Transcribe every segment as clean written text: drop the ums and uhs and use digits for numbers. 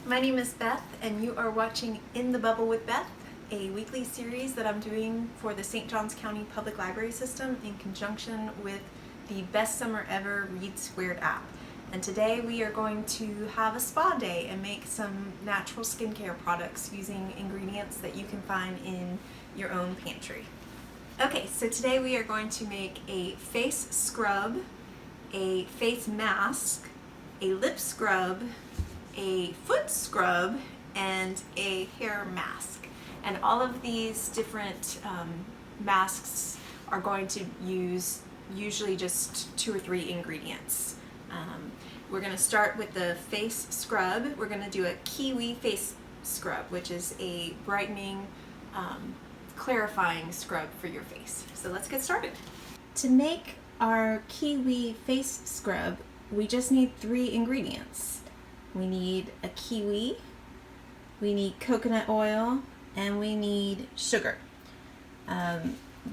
My name is Beth, and you are watching In the Bubble with Beth, a weekly series that I'm doing for the St. Johns County Public Library System in conjunction with the Best Summer Ever Read Squared app. And today we are going to have a spa day and make some natural skincare products using ingredients that you can find in your own pantry. Okay, so today we are going to make a face scrub, a face mask, a lip scrub, a foot scrub, and a hair mask. And all of these different masks are going to use usually just 2 or 3 ingredients. We're going to start with the face scrub. We're going to do a Kiwi face scrub, which is a brightening, clarifying scrub for your face. So let's get started. To make our Kiwi face scrub, we just need 3 ingredients. We need a kiwi, we need coconut oil, and we need sugar.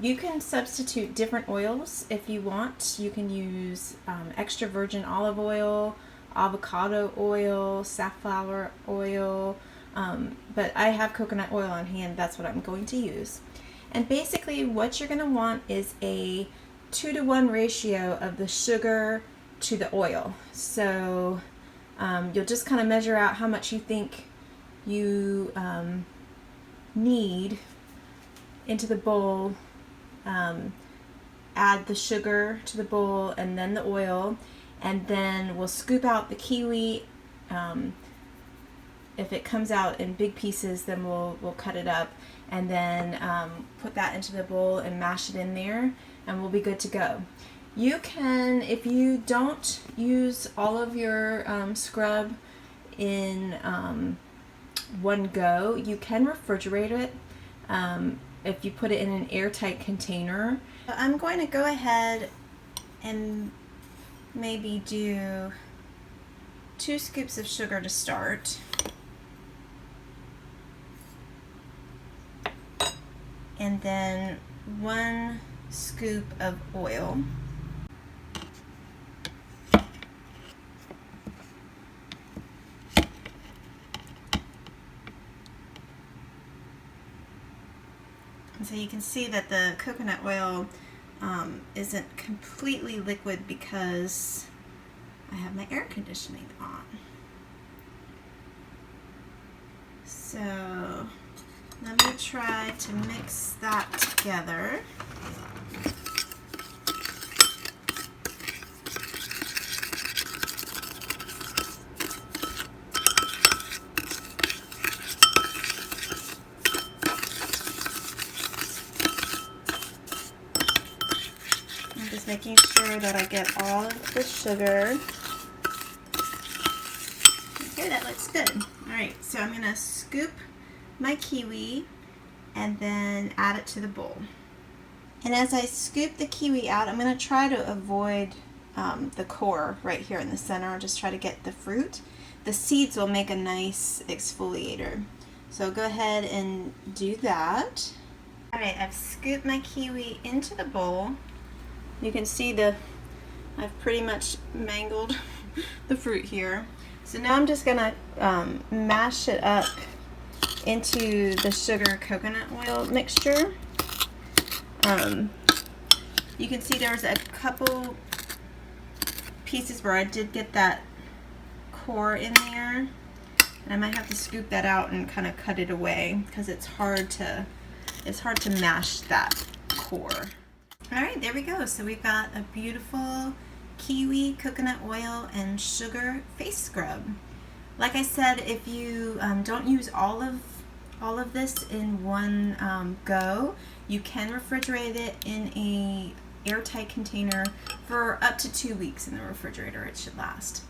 You can substitute different oils if you want. You can use extra virgin olive oil, avocado oil, safflower oil, but I have coconut oil on hand. That's what I'm going to use. And basically what you're going to want is a 2-to-1 ratio of the sugar to the oil. So you'll just kind of measure out how much you think you need into the bowl, add the sugar to the bowl and then the oil, and then we'll scoop out the kiwi. If it comes out in big pieces, then we'll cut it up and then put that into the bowl and mash it in there, and we'll be good to go. You can, if you don't use all of your scrub in one go, you can refrigerate it if you put it in an airtight container. I'm going to go ahead and maybe do 2 scoops of sugar to start. And then 1 scoop of oil. So you can see that the coconut oil isn't completely liquid because I have my air conditioning on. So let me try to mix that together. Just making sure that I get all of the sugar. Okay, that looks good. Alright, so I'm going to scoop my kiwi and then add it to the bowl. And as I scoop the kiwi out, I'm going to try to avoid the core right here in the center. I'll just try to get the fruit. The seeds will make a nice exfoliator. So go ahead and do that. Alright, I've scooped my kiwi into the bowl. You can see I've pretty much mangled the fruit here. So now I'm just gonna mash it up into the sugar coconut oil mixture. You can see there's a couple pieces where I did get that core in there, and I might have to scoop that out and kind of cut it away because it's hard to mash that core. Alright, there we go. So we've got a beautiful kiwi, coconut oil, and sugar face scrub. Like I said, if you don't use all of this in one go, you can refrigerate it in a airtight container for up to 2 weeks in the refrigerator. It should last.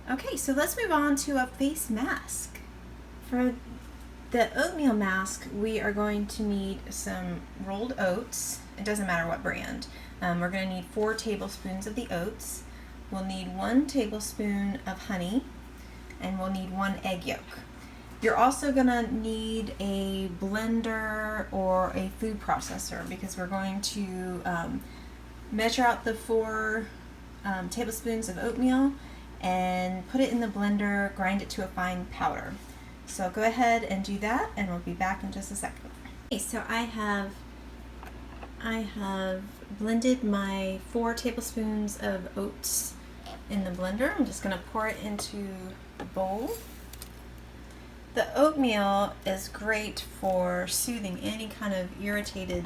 Okay, so let's move on to a face mask. For the oatmeal mask, we are going to need some rolled oats. It doesn't matter what brand. We're going to need 4 tablespoons of the oats. We'll need 1 tablespoon of honey, and we'll need 1 egg yolk. You're also going to need a blender or a food processor because we're going to measure out the 4 tablespoons of oatmeal and put it in the blender, grind it to a fine powder. So I'll go ahead and do that, and we'll be back in just a second. Okay, so I have blended my 4 tablespoons of oats in the blender. I'm just going to pour it into the bowl. The oatmeal is great for soothing any kind of irritated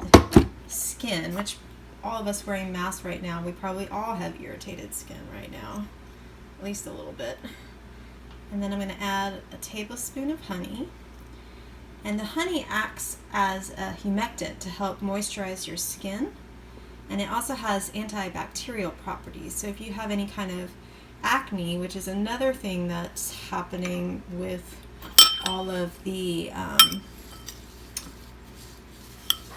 skin, which all of us wearing masks right now, we probably all have irritated skin right now, at least a little bit. And then I'm going to add a tablespoon of honey. And the honey acts as a humectant to help moisturize your skin. And it also has antibacterial properties. So if you have any kind of acne, which is another thing that's happening with all of the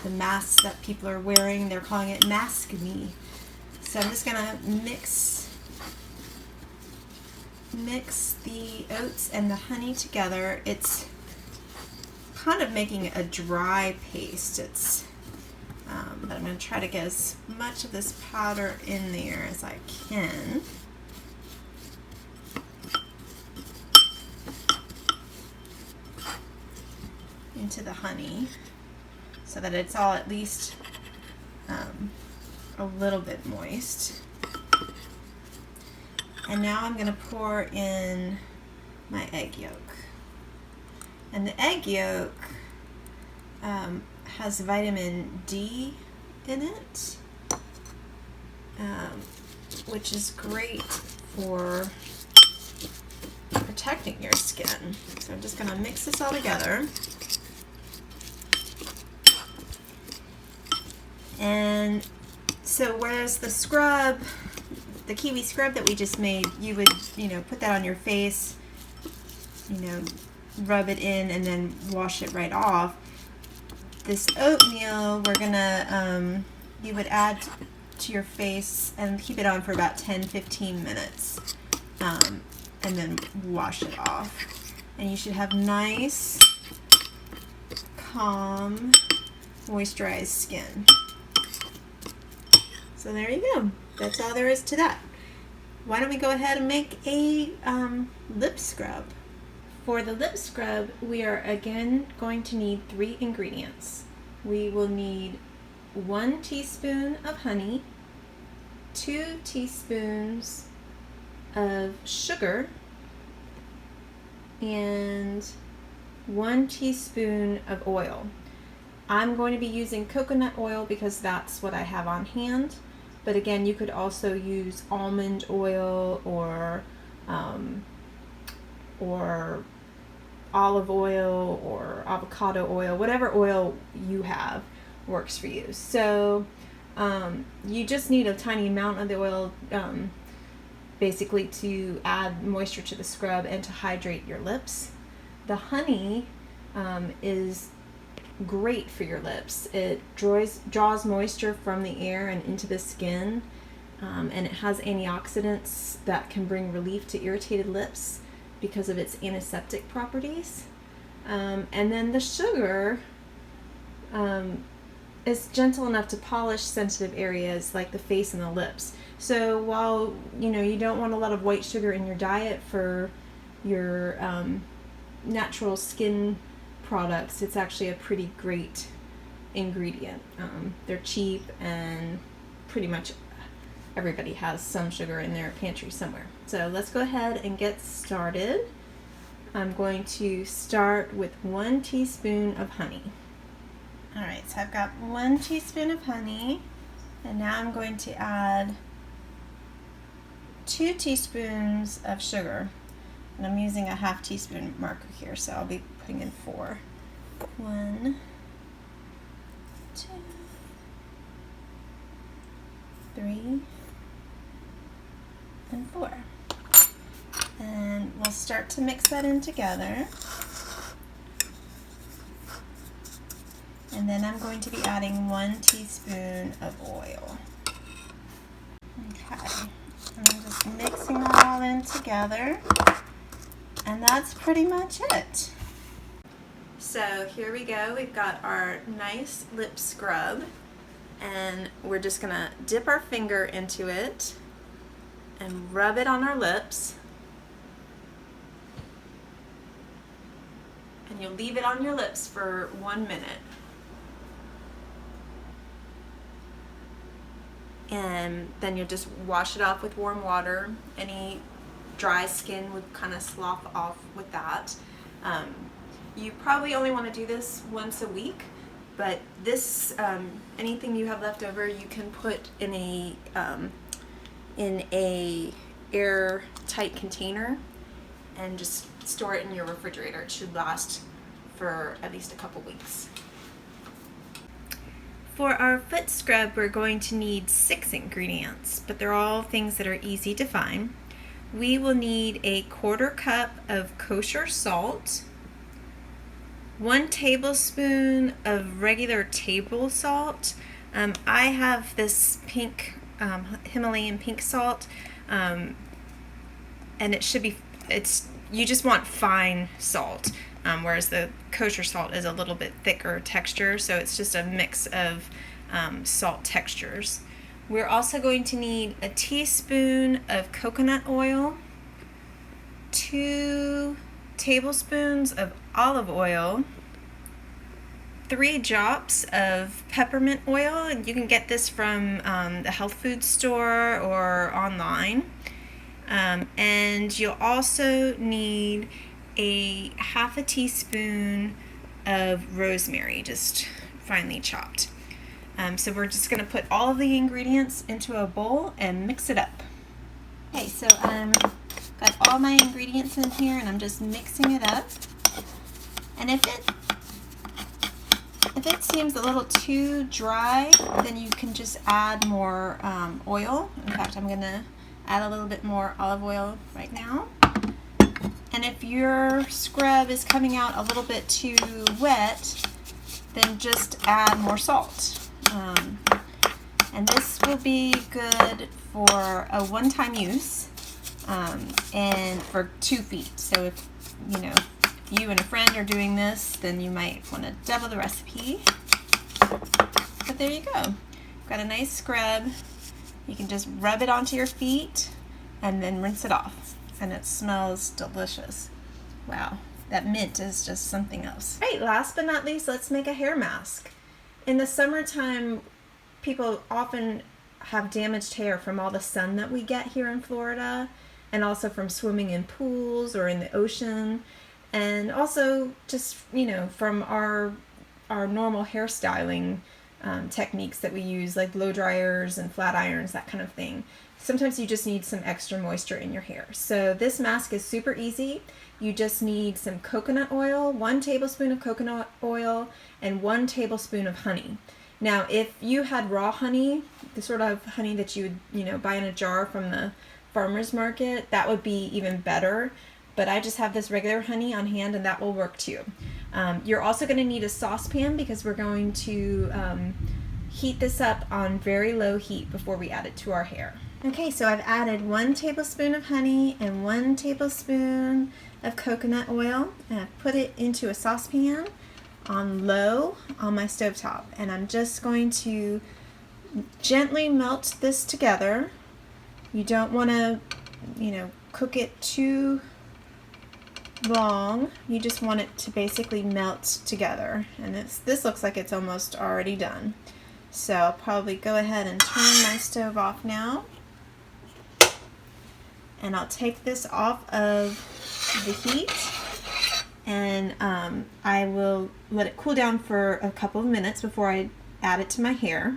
masks that people are wearing, they're calling it Masque. So I'm just going to mix the oats and the honey together. It's kind of making a dry paste. But I'm going to try to get as much of this powder in there as I can. Into the honey, so that it's all at least a little bit moist. And now I'm going to pour in my egg yolk. And the egg yolk has vitamin D in it, which is great for protecting your skin. So I'm just going to mix this all together. And so whereas the scrub, the Kiwi scrub that we just made, you would, put that on your face, rub it in and then wash it right off. This oatmeal, we're gonna, you would add to your face and keep it on for about 10-15 minutes, and then wash it off. And you should have nice, calm, moisturized skin. So there you go. That's all there is to that. Why don't we go ahead and make a lip scrub? For the lip scrub, we are again going to need 3 ingredients. We will need 1 teaspoon of honey, 2 teaspoons of sugar, and 1 teaspoon of oil. I'm going to be using coconut oil because that's what I have on hand. But again, you could also use almond oil or olive oil or avocado oil, whatever oil you have works for you. So you just need a tiny amount of the oil basically to add moisture to the scrub and to hydrate your lips. The honey is great for your lips. It draws moisture from the air and into the skin, and it has antioxidants that can bring relief to irritated lips because of its antiseptic properties. And then the sugar is gentle enough to polish sensitive areas like the face and the lips. So while you don't want a lot of white sugar in your diet for your natural skin products, it's actually a pretty great ingredient. They're cheap and pretty much everybody has some sugar in their pantry somewhere. So let's go ahead and get started. I'm going to start with 1 teaspoon of honey. Alright, so I've got 1 teaspoon of honey, and now I'm going to add 2 teaspoons of sugar. And I'm using a 1/2 teaspoon marker here, so I'll be putting in 4. 1, 2, 3, and 4. And we'll start to mix that in together. And then I'm going to be adding 1 teaspoon of oil. Okay, and I'm just mixing that all in together. And that's pretty much it. So here we go. We've got our nice lip scrub, and we're just gonna dip our finger into it and rub it on our lips. and you'll leave it on your lips for 1 minute. And then you'll just wash it off with warm water. Any dry skin would kind of slough off with that. You probably only want to do this once a week, but this, anything you have left over, you can put in a airtight container and just store it in your refrigerator. It should last for at least a couple weeks. For our foot scrub, we're going to need 6 ingredients, but they're all things that are easy to find. We will need a 1/4 cup of kosher salt, 1 tablespoon of regular table salt. I have this pink Himalayan pink salt, and it should be, you just want fine salt, whereas the kosher salt is a little bit thicker texture, so it's just a mix of salt textures. We're also going to need a teaspoon of coconut oil, 2 tablespoons of olive oil, 3 drops of peppermint oil, and you can get this from the health food store or online. And you'll also need a 1/2 teaspoon of rosemary, just finely chopped. So we're just going to put all of the ingredients into a bowl and mix it up. Okay, so got all my ingredients in here and I'm just mixing it up. And if it seems a little too dry, then you can just add more oil. In fact, I'm going to add a little bit more olive oil right now. And if your scrub is coming out a little bit too wet, then just add more salt. And this will be good for a one-time use and for 2 feet. So if you and a friend are doing this, then you might want to double the recipe. But there you go. Got a nice scrub. You can just rub it onto your feet and then rinse it off. And it smells delicious. Wow, that mint is just something else. Right, last but not least, let's make a hair mask. In the summertime, people often have damaged hair from all the sun that we get here in Florida, and also from swimming in pools or in the ocean, and also just, from our normal hairstyling techniques that we use, like blow dryers and flat irons, that kind of thing. Sometimes you just need some extra moisture in your hair. So this mask is super easy. You just need some coconut oil, 1 tablespoon of coconut oil, and 1 tablespoon of honey. Now, if you had raw honey, the sort of honey that you would, buy in a jar from the farmer's market, that would be even better. But I just have this regular honey on hand, and that will work too. You're also going to need a saucepan because we're going to heat this up on very low heat before we add it to our hair. Okay, so I've added 1 tablespoon of honey and 1 tablespoon of coconut oil, and I've put it into a saucepan on low on my stovetop, and I'm just going to gently melt this together. You don't want to, cook it too long. You just want it to basically melt together, and this looks like it's almost already done. So I'll probably go ahead and turn my stove off now. And I'll take this off of the heat, and I will let it cool down for a couple of minutes before I add it to my hair.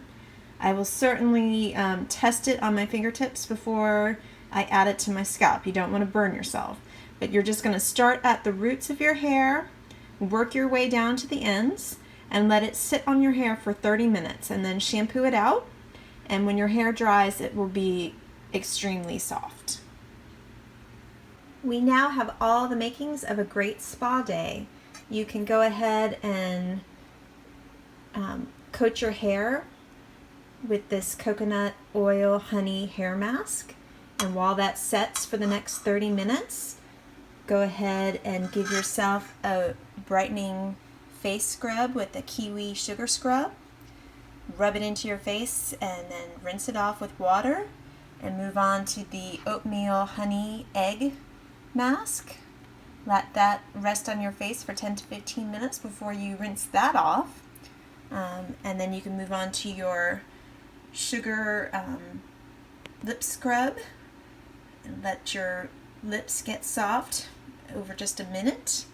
I will certainly test it on my fingertips before I add it to my scalp. You don't want to burn yourself, but you're just going to start at the roots of your hair, work your way down to the ends, and let it sit on your hair for 30 minutes, and then shampoo it out. And when your hair dries, it will be extremely soft. We now have all the makings of a great spa day. You can go ahead and coat your hair with this coconut oil honey hair mask, and while that sets for the next 30 minutes, go ahead and give yourself a brightening face scrub with the Kiwi sugar scrub. Rub it into your face and then rinse it off with water, and move on to the oatmeal honey egg mask. Let that rest on your face for 10 to 15 minutes before you rinse that off. And then you can move on to your sugar lip scrub and let your lips get soft over just a minute.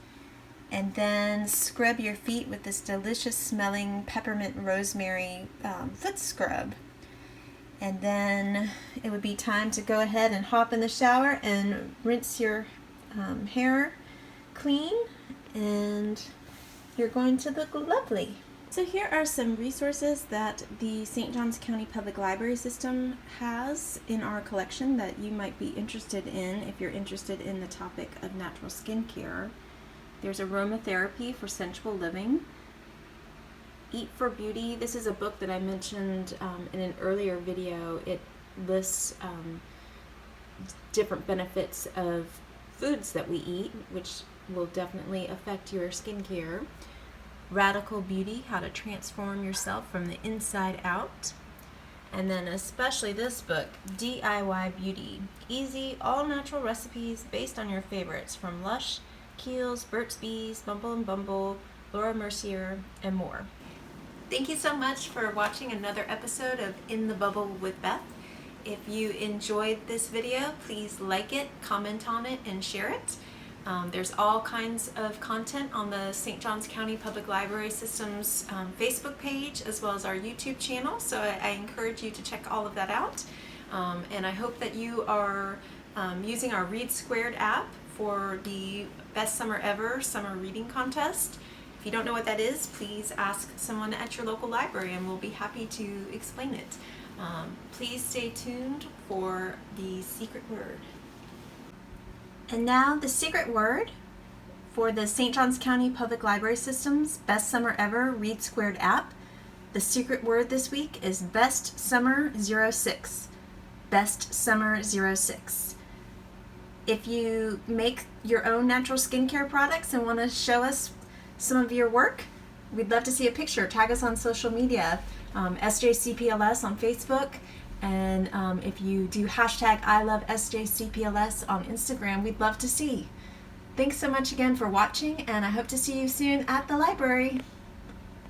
And then scrub your feet with this delicious smelling peppermint rosemary foot scrub. And then it would be time to go ahead and hop in the shower and rinse your hair clean, and you're going to look lovely. So here are some resources that the St. Johns County Public Library System has in our collection that you might be interested in if you're interested in the topic of natural skincare. There's Aromatherapy for Sensual Living, Eat for Beauty. This is a book that I mentioned in an earlier video. It lists different benefits of foods that we eat, which will definitely affect your skincare. Radical Beauty, How to Transform Yourself from the Inside Out. And then especially this book, DIY Beauty, Easy, all-natural recipes based on your favorites from Lush, Kiehl's, Burt's Bees, Bumble and Bumble, Laura Mercier, and more. Thank you so much for watching another episode of In the Bubble with Beth. If you enjoyed this video, please like it, comment on it, and share it. There's all kinds of content on the St. Johns County Public Library System's Facebook page, as well as our YouTube channel, so I encourage you to check all of that out. And I hope that you are using our Read Squared app for the Best Summer Ever Summer Reading Contest. If you don't know what that is, please ask someone at your local library and we'll be happy to explain it. Please stay tuned for the secret word. And now the secret word for the St. Johns County Public Library System's Best Summer Ever Read Squared app. The secret word this week is Best Summer 06. Best Summer 06. If you make your own natural skincare products and want to show us some of your work, we'd love to see a picture. Tag us on social media, SJCPLS on Facebook, and if you do hashtag #ILoveSJCPLS on Instagram, we'd love to see. Thanks so much again for watching, and I hope to see you soon at the library.